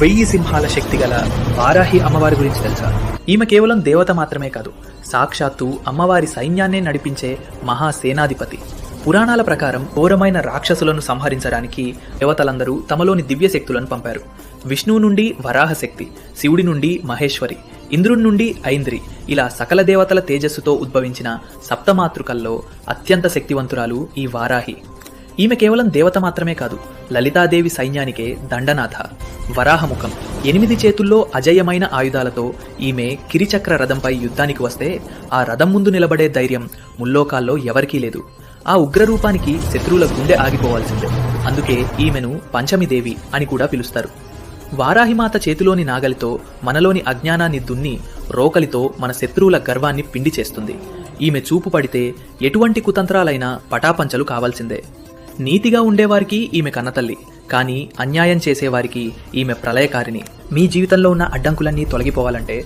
1000 సింహాల శక్తి గల వారాహి అమ్మవారి గురించి తెలుసా? ఈమె కేవలం దేవత మాత్రమే కాదు, సాక్షాత్తు అమ్మవారి సైన్యాన్నే నడిపించే మహాసేనాధిపతి. పురాణాల ప్రకారం ఘోరమైన రాక్షసులను సంహరించడానికి దేవతలందరూ తమలోని దివ్య శక్తులను పంపారు. విష్ణువు నుండి వరాహ శక్తి, శివుడి నుండి మహేశ్వరి, ఇంద్రుడి నుండి ఐంద్రి, ఇలా సకల దేవతల తేజస్సుతో ఉద్భవించిన సప్తమాతృకల్లో అత్యంత శక్తివంతురాలు ఈ వారాహి. ఈమె కేవలం దేవత మాత్రమే కాదు, లలితాదేవి సైన్యానికే దండనాథ. వరాహముఖం, 8 చేతుల్లో అజేయమైన ఆయుధాలతో ఈమె కిరిచక్ర రథంపై యుద్ధానికి వస్తే ఆ రథం ముందు నిలబడే ధైర్యం ముల్లోకాల్లో ఎవరికీ లేదు. ఆ ఉగ్రరూపానికి శత్రువుల గుండె ఆగిపోవాల్సిందే. అందుకే ఈమెను పంచమిదేవి అని కూడా పిలుస్తారు. వారాహిమాత చేతిలోని నాగలితో మనలోని అజ్ఞానాన్ని దున్ని, రోకలితో మన శత్రువుల గర్వాన్ని పిండి చేస్తుంది. ఈమె చూపు పడితే ఎటువంటి కుతంత్రాలైనా పటాపంచలు కావాల్సిందే. నీతిగా ఉండేవారికి ఈమె కన్నతల్లి, కానీ అన్యాయం చేసేవారికి ఈమె ప్రళయకారిణి. మీ జీవితంలో ఉన్న అడ్డంకులన్నీ తొలగిపోవాలంటే